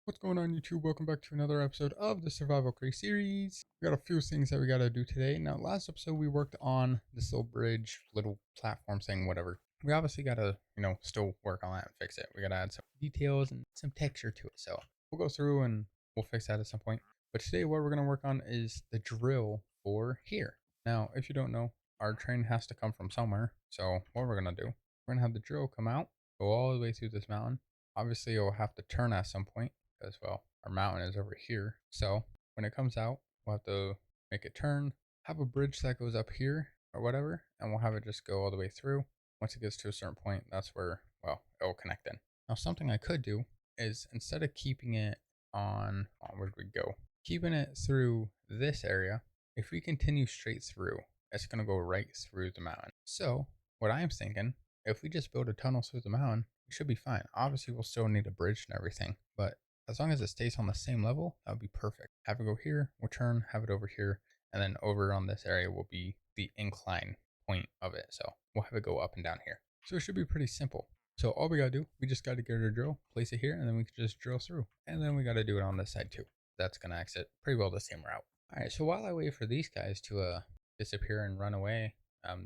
What's going on, YouTube? Welcome back to another episode of the Survival Crate series. We got a few things that we got to do today. Now, last episode we worked on this little bridge, little platform thing, whatever. We obviously got to, still work on that and fix it. We got to add some details and some texture to it. So we'll go through and we'll fix that at some point. But today what we're going to work on is the drill for here. Now, if you don't know, our train has to come from somewhere. So what we're going to do, we're going to have the drill come out, go all the way through this mountain. Obviously, it'll have to turn at some point because, well, our mountain is over here. So when it comes out, we'll have to make it turn, have a bridge that goes up here or whatever, and we'll have it just go all the way through. Once it gets to a certain point, that's where, well, it will connect in. Now, something I could do is instead of keeping it where did we go? Keeping it through this area, if we continue straight through, it's going to go right through the mountain. So what I'm thinking, if we just build a tunnel through the mountain, we should be fine. Obviously, we'll still need a bridge and everything, but as long as it stays on the same level, that would be perfect. Have it go here, we'll turn, have it over here, and then over on this area will be the incline point of it. So we'll have it go up and down here. So it should be pretty simple. So all we gotta do, we just gotta get our drill, place it here, and then we can just drill through. And then we gotta do it on this side too. That's gonna exit pretty well the same route. All right, so while I wait for these guys to disappear and run away,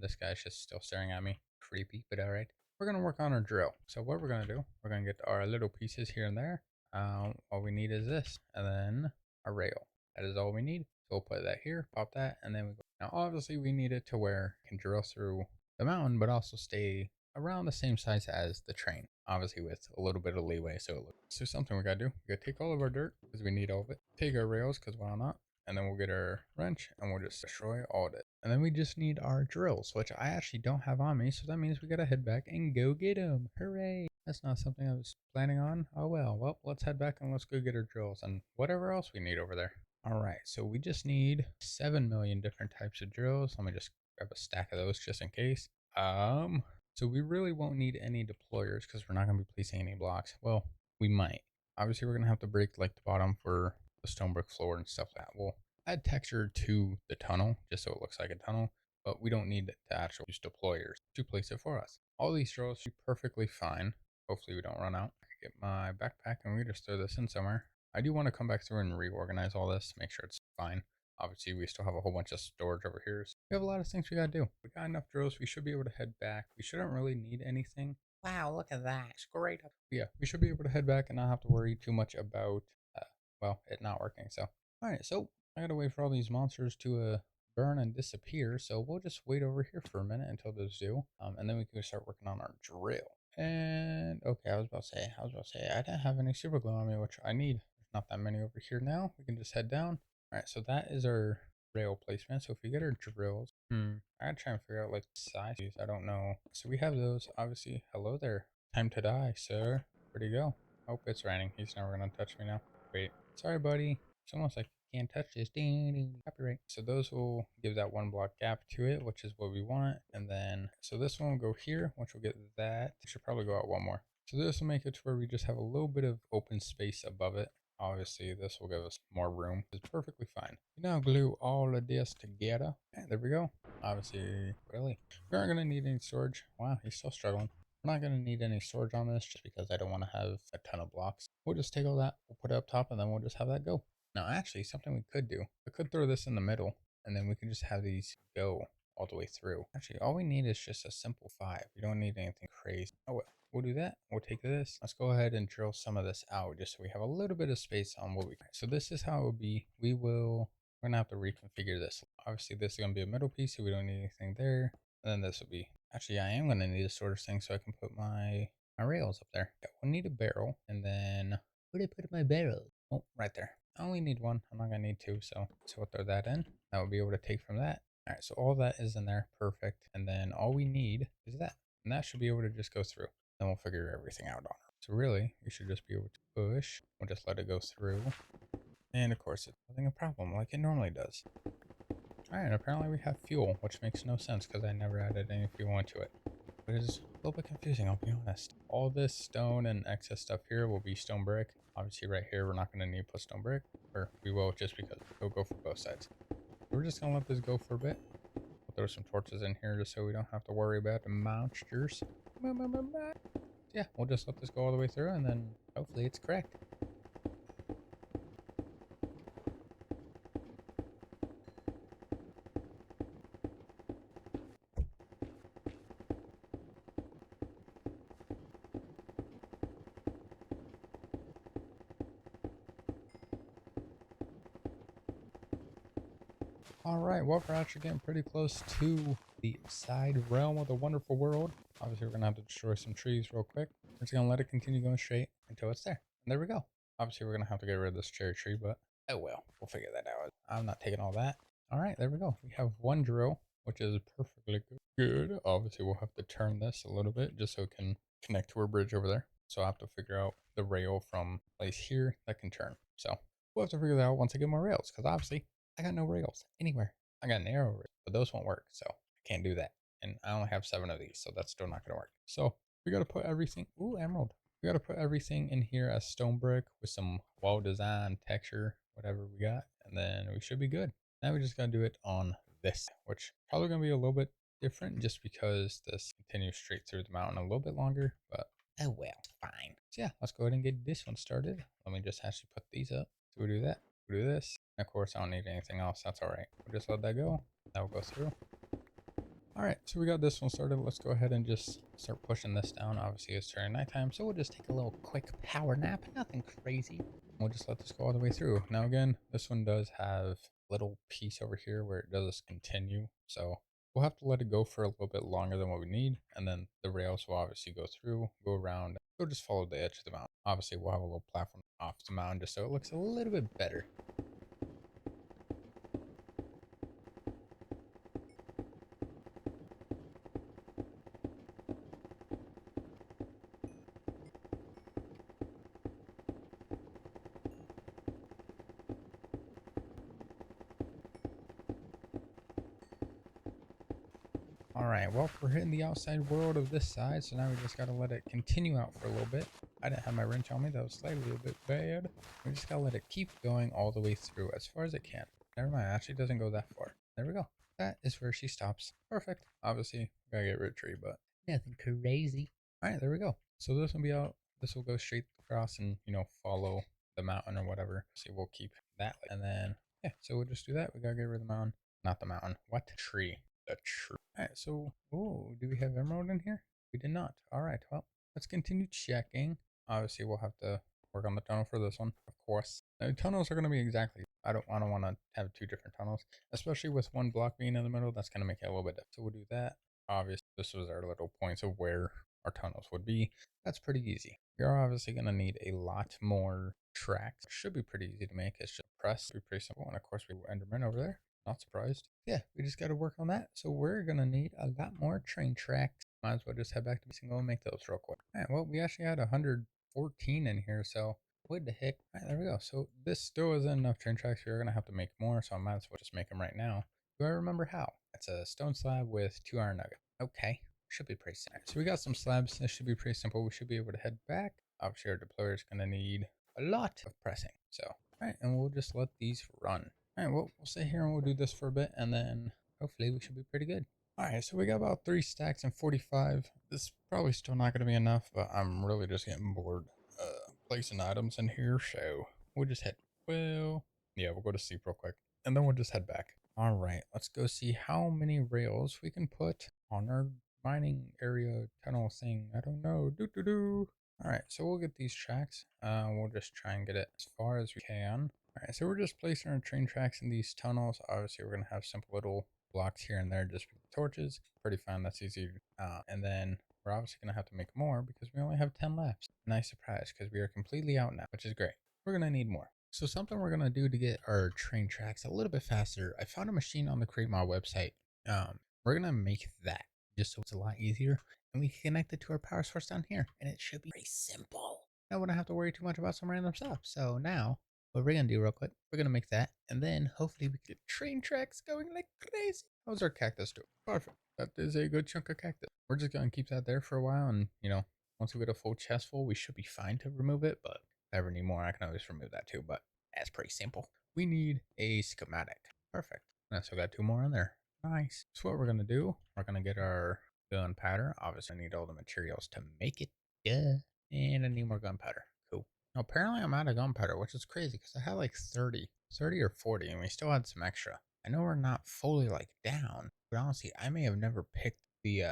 this guy's just still staring at me. Creepy, but all right. We're gonna work on our drill. So what we're gonna do, we're gonna get our little pieces here and there. All we need is this, and then a rail. That is all we need. So we'll put that here, pop that, and then we go. Now, obviously, we need it to where it can drill through the mountain, but also stay around the same size as the train. Obviously, with a little bit of leeway. So something we gotta do. We gotta take all of our dirt because we need all of it. Take our rails because why not? And then we'll get our wrench and we'll just destroy all of it. And then we just need our drills, which I actually don't have on me. So that means we gotta head back and go get them. Hooray! That's not something I was planning on. Oh well. Well, let's head back and let's go get our drills and whatever else we need over there. All right. So we just need 7 million different types of drills. Let me just grab a stack of those just in case. So we really won't need any deployers because we're not gonna be placing any blocks. Well, we might. Obviously, we're gonna have to break like the bottom for the stone brick floor and stuff like that. We'll add texture to the tunnel just so it looks like a tunnel, but we don't need to actually use deployers to place it for us. All these drills should be perfectly fine. Hopefully we don't run out. I can get my backpack and we just throw this in somewhere. I do want to come back through and reorganize all this, make sure it's fine. Obviously, we still have a whole bunch of storage over here. So we have a lot of things we gotta do. We got enough drills. We should be able to head back. We shouldn't really need anything. Wow, look at that. It's great. Yeah, we should be able to head back and not have to worry too much about it not working. So, all right, so I gotta wait for all these monsters to burn and disappear. So we'll just wait over here for a minute until those do, and then we can start working on our drill. And okay, I was about to say, I didn't have any super glue on me, which I need. There's not that many over here now. We can just head down. All right, so that is our rail placement. So if we get our drills, I gotta try and figure out like sizes. I don't know. So we have those. Obviously, hello there. Time to die, sir. Where'd he go? Oh, it's raining. He's never gonna touch me now. Wait. Sorry, buddy. It's almost like you can't touch this. Ding, ding, copyright. So those will give that one block gap to it, which is what we want. And then, so this one will go here, which will get that. We should probably go out one more. So this will make it to where we just have a little bit of open space above it. Obviously, this will give us more room. It's perfectly fine. We now glue all of this together. And there we go. Obviously, really, we aren't going to need any storage. Wow, he's still struggling. We're not going to need any storage on this just because I don't want to have a ton of blocks. We'll just take all that, we'll put it up top, and then we'll just have that go. Now, actually, something we could do, I could throw this in the middle, and then we can just have these go all the way through. Actually, all we need is just a simple 5. We don't need anything crazy. Oh, well, we'll do that. We'll take this. Let's go ahead and drill some of this out just so we have a little bit of space on what we can. So this is how it will be. We're going to have to reconfigure this. Obviously, this is going to be a middle piece, so we don't need anything there. And then this will be, actually, I am going to need a storage thing so I can put my rails up there. Yeah, we'll need a barrel, and then where did I put my barrel? Oh, right there. I only need one. I'm not going to need two, so we'll throw that in. That will be able to take from that. All right, so all that is in there. Perfect. And then all we need is that. And that should be able to just go through. Then we'll figure everything out on it. So really, we should just be able to push. We'll just let it go through. And of course, it's nothing a problem like it normally does. Alright, apparently we have fuel, which makes no sense because I never added any fuel into it. But it is a little bit confusing, I'll be honest. All this stone and excess stuff here will be stone brick. Obviously right here we're not going to need to put stone brick, or we will just because it'll go for both sides. We're just going to let this go for a bit. We'll throw some torches in here just so we don't have to worry about the monsters. Yeah, we'll just let this go all the way through and then hopefully it's correct. All right, well, we're actually getting pretty close to the side realm of the wonderful world. Obviously, we're gonna have to destroy some trees real quick. We're just gonna let it continue going straight until it's there. And there we go. Obviously, we're gonna have to get rid of this cherry tree, but oh well, we'll figure that out. I'm not taking all that. All right, there we go. We have one drill, which is perfectly good. Obviously, we'll have to turn this a little bit just so it can connect to our bridge over there. So I have to figure out the rail from place here that can turn. So we'll have to figure that out once I get more rails, because obviously I got no rails anywhere. I got narrow rails, but those won't work, so I can't do that. And I only have 7 of these, so that's still not gonna work. So we gotta put everything. Ooh, emerald. We gotta put everything in here as stone brick with some wall design, texture, whatever we got, and then we should be good. Now we just gotta do it on this, which probably gonna be a little bit different, just because this continues straight through the mountain a little bit longer. But oh well, fine. So yeah, let's go ahead and get this one started. Let me just actually put these up. So we do that. We do this. Of course, I don't need anything else. That's all right. We'll just let that go. That will go through. All right, so we got this one started. Let's go ahead and just start pushing this down. Obviously, it's turning nighttime, so we'll just take a little quick power nap. Nothing crazy. We'll just let this go all the way through. Now, again, this one does have a little piece over here where it does continue. So we'll have to let it go for a little bit longer than what we need. And then the rails will obviously go through, go around. We'll just follow the edge of the mountain. Obviously, we'll have a little platform off the mountain just so it looks a little bit better. All right, well, we're hitting the outside world of this side, so now we just gotta let it continue out for a little bit. I didn't have my wrench on me, that was slightly a bit bad. We just gotta let it keep going all the way through as far as it can. Never mind, it actually doesn't go that far. There we go. That is where she stops. Perfect. Obviously, gotta get rid of tree, but nothing crazy. All right, there we go. So this will be out. This will go straight across and, follow the mountain or whatever. See, we'll keep that. And then, yeah, so we'll just do that. We gotta get rid of the mountain. Not the mountain. What? Tree. The tree. Alright, so, oh, do we have emerald in here? We did not. Alright, well, let's continue checking. Obviously, we'll have to work on the tunnel for this one, of course. Now, tunnels are going to be exactly, I don't want to have 2 different tunnels, especially with one block being in the middle. That's going to make it a little bit different. So we'll do that. Obviously, this was our little points of where our tunnels would be. That's pretty easy. We are obviously going to need a lot more tracks. It should be pretty easy to make. It's just press. It'll be pretty simple. And of course, we will Enderman over there. Not surprised. Yeah, we just got to work on that. So we're going to need a lot more train tracks. Might as well just head back to base and go and make those real quick. All right, well, we actually had 114 in here, so what the heck? All right, there we go. So this still isn't enough train tracks. We're going to have to make more, so I might as well just make them right now. Do I remember how? It's a stone slab with 2 iron nuggets. Okay, should be pretty simple. So we got some slabs. This should be pretty simple. We should be able to head back. Obviously, our deployer is going to need a lot of pressing. So, all right, and we'll just let these run. All right, well, we'll sit here and we'll do this for a bit, and then hopefully we should be pretty good. All right, so we got about 3 stacks and 45. This is probably still not going to be enough, but I'm really just getting bored placing items in here, so we'll just head. Well, yeah, we'll go to sleep real quick, and then we'll just head back. All right, let's go see how many rails we can put on our mining area tunnel thing. I don't know. All right, so we'll get these tracks. We'll just try and get it as far as we can. All right, so we're just placing our train tracks in these tunnels. Obviously, we're going to have simple little blocks here and there just with torches. Pretty fine, that's easy. And then we're obviously going to have to make more because we only have 10 laps. Nice surprise, because we are completely out now, which is great. We're going to need more. So something we're going to do to get our train tracks a little bit faster, I found a machine on the Create Mod website. We're going to make that just so it's a lot easier. And we can connect it to our power source down here. And it should be pretty simple. I wouldn't have to worry too much about some random stuff. So now, what we're going to do real quick, we're going to make that. And then hopefully we get train tracks going like crazy. How's our cactus doing? Perfect. That is a good chunk of cactus. We're just going to keep that there for a while. And, once we get a full chest full, we should be fine to remove it. But if I ever need more, I can always remove that too. But that's pretty simple. We need a schematic. Perfect. And I still got 2 more in there. Nice. So what we're going to do, we're going to get our gunpowder. Obviously, I need all the materials to make it. Yeah. And I need more gunpowder. Cool. Now, apparently, I'm out of gunpowder, which is crazy because I had like 30 or 40, and we still had some extra. I know we're not fully like down, but honestly, I may have never picked the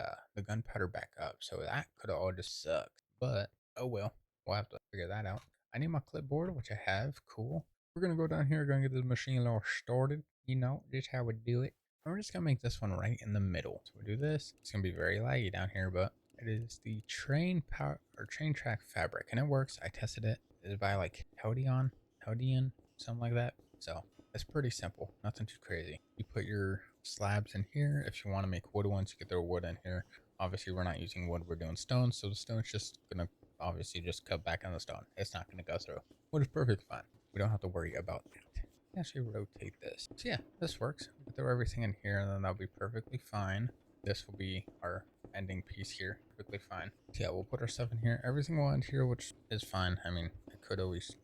gunpowder back up, so that could have all just sucked. But oh well, we'll have to figure that out. I need my clipboard, which I have. Cool. we're gonna go down here, gonna get the machine all started. You know, just how we do it. And we're just gonna make this one right in the middle. So we do this. It's gonna be very laggy down here, but it is the train power or train track fabric, and it works. I tested it. It's by like Howdian, something like that. So it's pretty simple, nothing too crazy. You put your slabs in here. If you want to make wood ones, you can throw wood in here. Obviously, we're not using wood, we're doing stone, so the stone's just gonna obviously just cut back on the stone. It's not gonna go through. Wood is perfectly fine. We don't have to worry about that. Actually rotate this. So yeah, this works. We can throw everything in here and then that'll be perfectly fine. This will be our ending piece here. Perfectly fine. So yeah, we'll put our stuff in here. Everything will end here, which is fine. I mean, I could always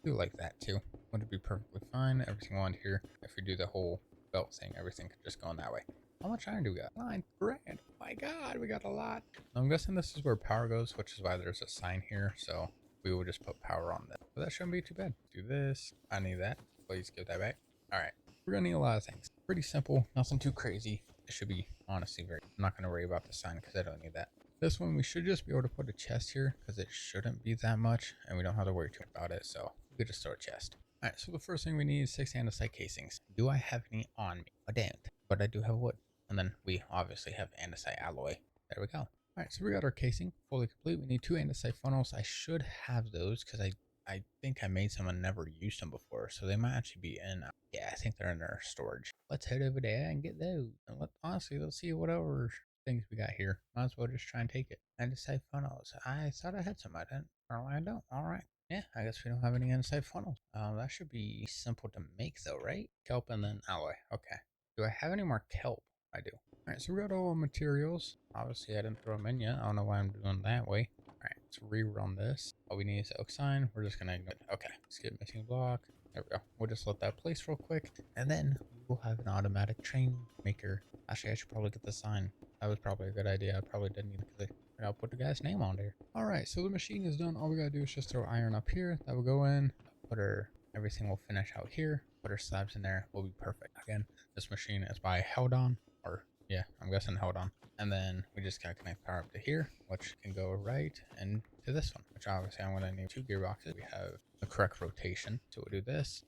do like that too. Would be perfectly fine. Everything will end here. If we do the whole belt thing, everything could just go in that way. How much iron do we got? 9 grand. Oh my god, we got a lot. I'm guessing this is where power goes, which is why there's a sign here. So we will just put power on that. But that shouldn't be too bad. Do this. I need that. Please give that back. All right. We're going to need a lot of things. Pretty simple. Nothing too crazy. It should be honestly very... I'm not going to worry about the sign because I don't need that. This one, we should just be able to put a chest here because it shouldn't be that much. And we don't have to worry too much about it. So we could just throw a chest. All right. So the first thing we need is 6 andesite casings. Do I have any on me? I don't. But I do have wood. And then we obviously have andesite alloy. There we go. All right, so we got our casing fully complete. We need 2 andesite funnels. I should have those because I think I made some and never used them before. So they might actually be in, yeah, I think they're in our storage. Let's head over there and get those. And honestly, let's see whatever things we got here. Might as well just try and take it. Andesite funnels. I thought I had some. I didn't. Apparently I don't. All right. Yeah, I guess we don't have any andesite funnels. That should be simple to make though, right? Kelp and then alloy. Okay. Do I have any more kelp? I do. Alright, so we got all the materials. Obviously, I didn't throw them in yet. I don't know why I'm doing that way. Alright, let's rerun this. All we need is oak sign. We're just gonna ignore it. Okay, skip missing block. There we go. We'll just let that place real quick. And then we'll have an automatic train maker. Actually, I should probably get the sign. That was probably a good idea. I probably didn't need it because I'll put the guy's name on there. Alright, so the machine is done. All we gotta do is just throw iron up here. That will go in. Put our... Everything will finish out here. Put our slabs in there. Will be perfect. Again, this machine is by Howdon. Or yeah, I'm guessing hold on. And then we just gotta connect power up to here, which can go right and to this one, which obviously I'm gonna need 2 gearboxes. We have the correct rotation. So we'll do this.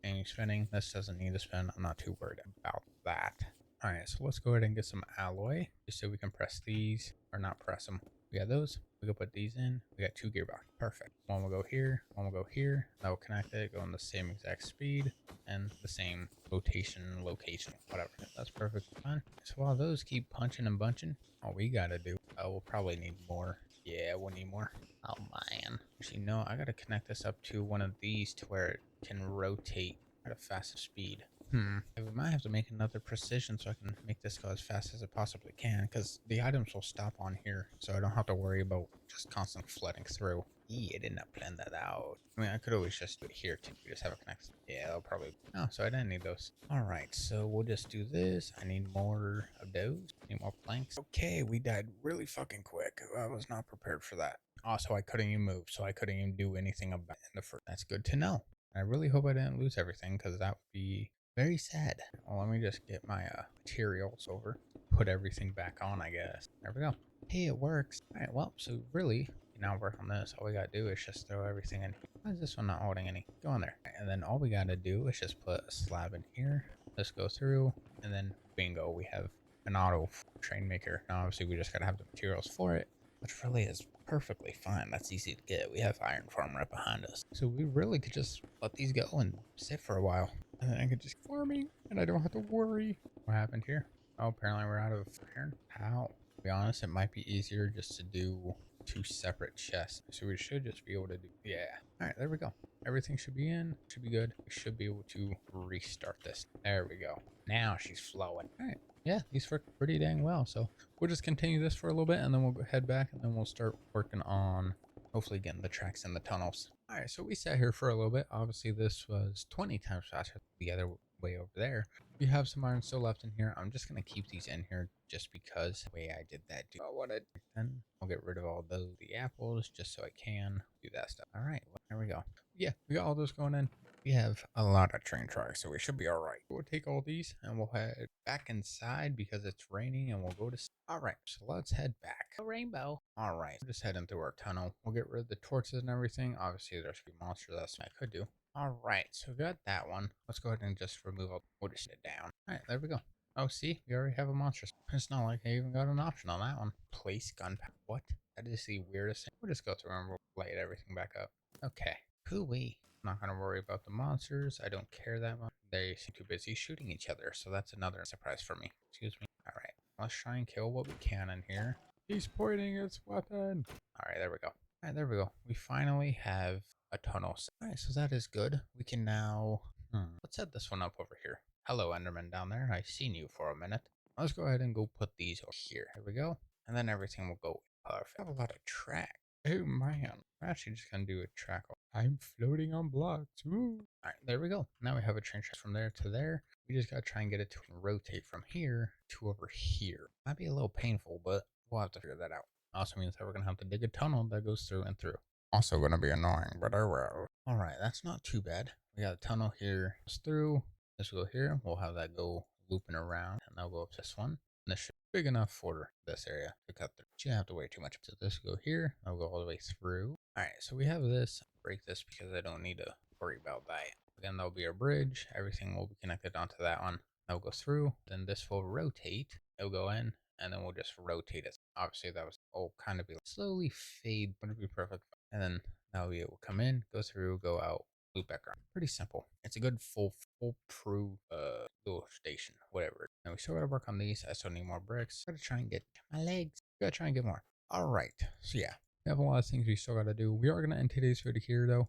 Any spinning. This doesn't need to spin. I'm not too worried about that. All right, so let's go ahead and get some alloy just so we can press these or not press them. We got those. We can put these in. We got 2 gearboxes. Perfect. One will go here. One will go here. That will connect it. Go in the same exact speed and the same rotation, location, whatever. That's perfectly fine. So while those keep punching and bunching, all we gotta do, we'll probably need more. Yeah, we'll need more. Oh man. Actually, no, I gotta connect this up to one of these to where it can rotate at a faster speed. We might have to make another precision so I can make this go as fast as it possibly can, because the items will stop on here, so I don't have to worry about just constantly flooding through. I did not plan that out. I mean, I could always just do it here too. We just have it connected. Yeah, that'll probably... Oh, so I didn't need those. Alright, so we'll just do this. I need more of those. Need more planks. Okay, we died really fucking quick. I was not prepared for that. Also, I couldn't even move, so I couldn't even do anything about it in the first. That's good to know. I really hope I didn't lose everything, because that would be... very sad. Well, let me just get my materials over. Put everything back on, I guess. There we go. Hey, it works. Alright, well, so really, now work on this. All we gotta do is just throw everything in here. Why is this one not holding any? Go on there. And then all we gotta do is just put a slab in here. Let's go through, and then bingo, we have an auto train maker. Now, obviously, we just gotta have the materials for it, which really is perfectly fine. That's easy to get. We have iron farm right behind us. So we really could just let these go and sit for a while. And then I could just farming, and I don't have to worry. What happened here? Oh, apparently we're out of iron. How? To be honest, it might be easier just to do 2 separate chests. So we should just be able to do, yeah. All right, there we go. Everything should be in, should be good. We should be able to restart this. There we go. Now she's flowing. All right. Yeah, these work pretty dang well. So we'll just continue this for a little bit, and then we'll head back, and then we'll start working on hopefully getting the tracks and the tunnels. All right, so we sat here for a little bit. Obviously, this was 20 times faster than the other way over there. We have some iron still left in here. I'm just going to keep these in here just because the way I did that. Then I'll get rid of all those the apples just so I can do that stuff. All right, well, there we go. Yeah, we got all those going in. We have a lot of train tracks, so we should be all right. We'll take all these and we'll head back inside because it's raining, and we'll go to Alright, so let's head back. A rainbow. Alright, just heading through our tunnel. We'll get rid of the torches and everything. Obviously, there's a few monsters. That's what I could do. Alright, so we got that one. Let's go ahead and just remove all. We'll just sit it down. Alright, there we go. Oh, see? We already have a monster. It's not like I even got an option on that one. Place gunpowder. What? That is the weirdest thing. We'll just go through and we'll light everything back up. Okay. Hoo-wee. Not gonna worry about the monsters. I don't care that much. They seem too busy shooting each other, so that's another surprise for me. Excuse me. Alright. Let's try and kill what we can in here. He's pointing his weapon. Alright, there we go. Alright, there we go. We finally have a tunnel. Alright, so that is good. We can now... let's set this one up over here. Hello, Enderman down there. I've seen you for a minute. Let's go ahead and go put these over here. Here we go. And then everything will go perfect. I have a lot of track. Oh, man. I'm actually just going to do a track. I'm floating on blocks. Woo. Alright, there we go. Now we have a train track from there to there. We just gotta try and get it to rotate from here to over here. Might be a little painful, but we'll have to figure that out. Also means that we're gonna have to dig a tunnel that goes through and through. Also gonna be annoying, but oh well. Alright, that's not too bad. We got a tunnel here. Goes through. This will go here. We'll have that go looping around, and that'll go up this one. And this should be big enough for this area to cut through. You don't have to worry too much. So this will go here. I'll go all the way through. Alright, so we have this. Break this because I don't need to worry about that. Again, that'll be our bridge. Everything will be connected onto that one. That'll go through. Then this will rotate. It'll go in, and then we'll just rotate it. Obviously, that was all kind of be like slowly fade. Wouldn't be perfect. And then that'll be able to come in, go through, go out, loop back around. Pretty simple. It's a good foolproof little station, whatever. Now we still gotta work on these. I still need more bricks. Gotta try and get my legs. Gotta try and get more. All right. So yeah, we have a lot of things we still gotta do. We are gonna end today's video here though.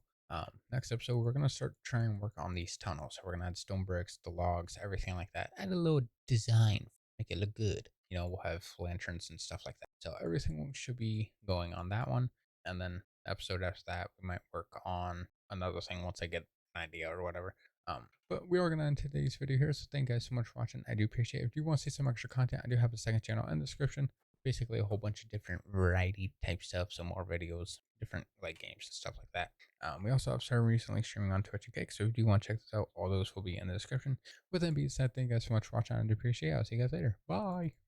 Next episode, we're going to start trying and work on these tunnels. So we're going to add stone bricks, the logs, everything like that. Add a little design, make it look good. You know, we'll have lanterns and stuff like that. So everything should be going on that one. And then episode after that, we might work on another thing once I get an idea or whatever. But we are going to end today's video here. So thank you guys so much for watching. I do appreciate it. If you want to see some extra content, I do have a second channel in the description. Basically a whole bunch of different variety type stuff, some more videos, different like games and stuff like that. We also have started recently streaming on Twitch and Kick, so if you do want to check this out, all those will be in the description. With that being said, thank you guys so much for watching. I do appreciate it. I'll see you guys later. Bye.